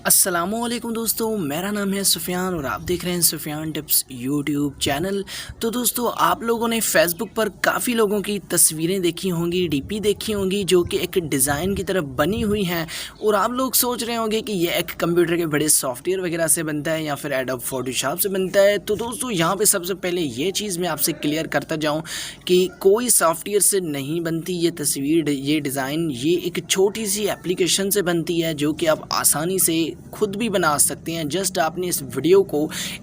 अस्सलामुअलैकुम दोस्तों, मेरा नाम है सुफ़ियान और आप देख रहे हैं सुफ़ियान टिप्स यूट्यूब चैनल। तो दोस्तों, आप लोगों ने फेसबुक पर काफ़ी लोगों की तस्वीरें देखी होंगी, डीपी देखी होंगी जो कि एक डिज़ाइन की तरफ बनी हुई हैं और आप लोग सोच रहे होंगे कि ये एक कंप्यूटर के बड़े सॉफ्टवेयर वगैरह से बनता है या फिर एडोब फोटोशॉप से बनता है। तो दोस्तों, यहाँ पर सबसे पहले ये चीज़ मैं आपसे क्लियर करता जाऊँ कि कोई सॉफ्टवेयर से नहीं बनती ये तस्वीर, ये डिज़ाइन। ये एक छोटी सी एप्लीकेशन से बनती है जो कि आप आसानी से खुद भी बना सकते हैं। जस्ट आपने इस वीडियो को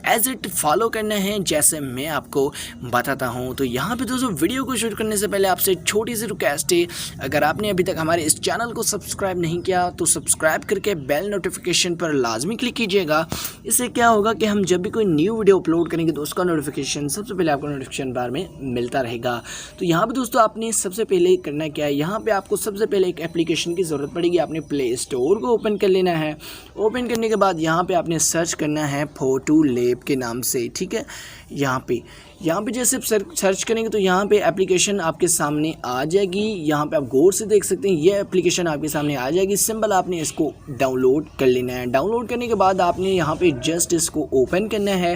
एज इट फॉलो करना है जैसे मैं आपको बताता हूं। तो यहाँ पे दोस्तों, वीडियो को शुरू करने से पहले आपसे छोटी सी रिक्वेस्ट है, अगर आपने अभी तक हमारे इस चैनल को सब्सक्राइब नहीं किया तो सब्सक्राइब करके बेल नोटिफिकेशन पर लाजमी क्लिक कीजिएगा। इससे क्या होगा कि हम जब भी कोई न्यू वीडियो अपलोड करेंगे तो उसका नोटिफिकेशन सबसे पहले आपको नोटिफिकेशन बार में मिलता रहेगा। तो यहाँ पे दोस्तों, आपने सबसे पहले करना क्या है, यहाँ पे आपको सबसे पहले एक एप्लीकेशन की ज़रूरत पड़ेगी। आपने प्ले स्टोर को ओपन कर लेना है। ओपन करने के बाद यहाँ पे आपने सर्च करना है फोटो लैब के नाम से, ठीक है। यहाँ पे जैसे सर्च करेंगे तो यहाँ पे एप्लीकेशन आपके सामने आ जाएगी। यहाँ पे आप गौर से देख सकते हैं, ये एप्लीकेशन आपके सामने आ जाएगी। सिंपल आपने इसको डाउनलोड कर लेना है। डाउनलोड करने के बाद आपने यहाँ पे जस्ट इसको ओपन करना है।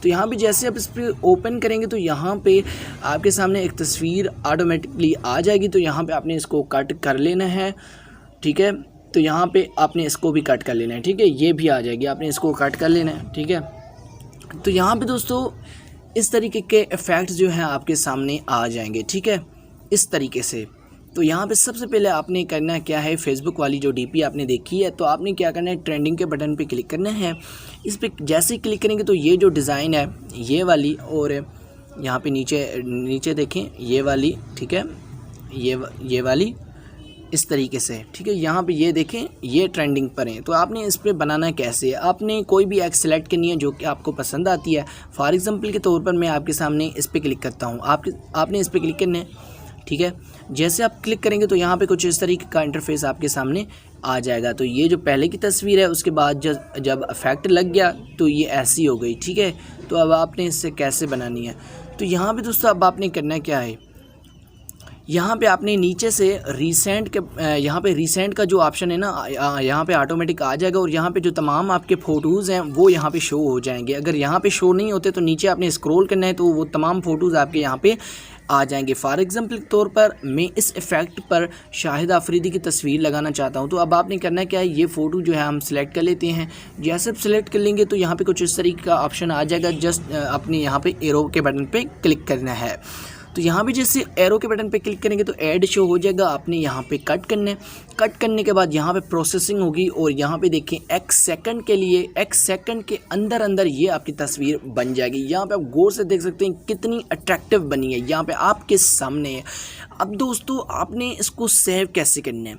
तो यहाँ पे जैसे आप इस पर ओपन करेंगे तो यहाँ पे आपके सामने एक तस्वीर ऑटोमेटिकली आ जाएगी। तो यहाँ पे आपने इसको कट कर लेना है, ठीक है। तो यहाँ पे आपने इसको भी कट कर लेना है, ठीक है। ये भी आ जाएगी, आपने इसको कट कर लेना है, ठीक है। तो यहाँ पे दोस्तों, इस तरीके के इफ़ेक्ट्स जो हैं आपके सामने आ जाएंगे, ठीक है, इस तरीके से। तो यहाँ पे सबसे पहले आपने करना क्या है, फेसबुक वाली जो डीपी आपने देखी है तो आपने क्या करना है, ट्रेंडिंग के बटन पे क्लिक करना है। इस पर जैसे ही क्लिक करेंगे तो ये जो डिज़ाइन है ये वाली, और यहाँ पे नीचे देखें ये वाली, ठीक है, ये वाली इस तरीके से, ठीक है। यहाँ पे ये देखें, ये ट्रेंडिंग पर हैं। तो आपने इस पर बनाना कैसे है, आपने कोई भी एक सेलेक्ट करनी है जो कि आपको पसंद आती है। फॉर एग्जांपल के तौर पर मैं आपके सामने इस पर क्लिक करता हूँ। आपने इस पर क्लिक करना है, ठीक है। जैसे आप क्लिक करेंगे तो यहाँ पे कुछ इस तरीके का इंटरफेस आपके सामने आ जाएगा। तो ये जो पहले की तस्वीर है उसके बाद जब इफेक्ट लग गया तो ये ऐसी हो गई, ठीक है। तो अब आपने इससे कैसे बनानी है, तो यहाँ पे दोस्तों अब आपने करना क्या है, यहाँ पे आपने नीचे से यहाँ पे रीसेंट का जो ऑप्शन है ना, यहाँ पे ऑटोमेटिक आ जाएगा और यहाँ पे जो तमाम आपके फ़ोटोज़ हैं वो यहाँ पे शो हो जाएंगे। अगर यहाँ पे शो नहीं होते तो नीचे आपने स्क्रॉल करना है तो वो तमाम फ़ोटोज़ आपके यहाँ पे आ जाएंगे। फॉर एग्जांपल के तौर पर मैं इस इफ़ेक्ट पर शाहिद आफरीदी की तस्वीर लगाना चाहता हूँ। तो अब आपने करना क्या है, ये फ़ोटो जो है हम सिलेक्ट कर लेते हैं। जैसे आप सिलेक्ट कर लेंगे तो यहाँ पे कुछ इस तरीके का ऑप्शन आ जाएगा। जस्ट अपने यहाँ पे एरो के बटन पे क्लिक करना है। तो यहाँ पे जैसे एरो के बटन पे क्लिक करेंगे तो ऐड शो हो जाएगा। आपने यहाँ पे कट करने के बाद यहाँ पे प्रोसेसिंग होगी और यहाँ पे देखें एक सेकंड के अंदर ये आपकी तस्वीर बन जाएगी। यहाँ पे आप गौर से देख सकते हैं कितनी अट्रैक्टिव बनी है, यहाँ पे आपके सामने है। अब दोस्तों, आपने इसको सेव कैसे करना है,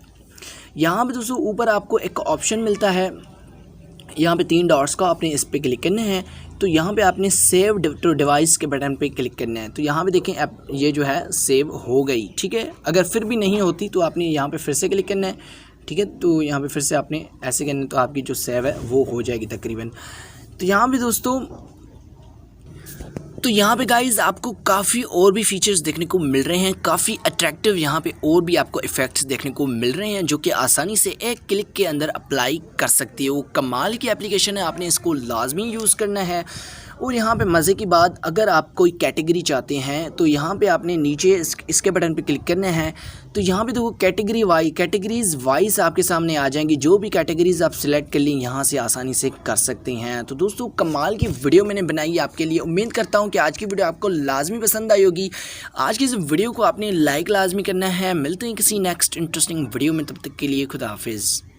यहाँ पे दोस्तों ऊपर आपको एक ऑप्शन मिलता है, यहाँ पे 3 डॉट्स का, आपने इस पर क्लिक करना है। तो यहाँ पे आपने सेव टू डिवाइस के बटन पे क्लिक करना है। तो यहाँ पे देखें ऐप ये जो है सेव हो गई, ठीक है। अगर फिर भी नहीं होती तो आपने यहाँ पे फिर से क्लिक करना है, ठीक है। तो यहाँ पे फिर से आपने ऐसे करना है तो आपकी जो सेव है वो हो जाएगी तकरीबन। तो यहाँ पे दोस्तों, तो यहाँ पे गाइज़ आपको काफ़ी और भी फीचर्स देखने को मिल रहे हैं, काफ़ी अट्रैक्टिव यहाँ पे और भी आपको इफ़ेक्ट्स देखने को मिल रहे हैं जो कि आसानी से एक क्लिक के अंदर अप्लाई कर सकती है। वो कमाल की एप्लीकेशन है, आपने इसको लाजमी यूज़ करना है। और यहाँ पे मज़े की बात, अगर आप कोई कैटेगरी चाहते हैं तो यहाँ पे आपने नीचे इसके बटन पे क्लिक करना है। तो यहाँ पे देखो कैटेगरीज़ वाइज आपके सामने आ जाएंगी। जो भी कैटेगरीज़ आप सिलेक्ट कर लें यहाँ से आसानी से कर सकते हैं। तो दोस्तों, कमाल की वीडियो मैंने बनाई है आपके लिए। उम्मीद करता हूँ कि आज की वीडियो आपको लाजमी पसंद आई होगी। आज की इस वीडियो को आपने लाइक लाजमी करना है। मिलते हैं किसी नेक्स्ट इंटरेस्टिंग वीडियो में, तब तक के लिए खुदा हाफिज़।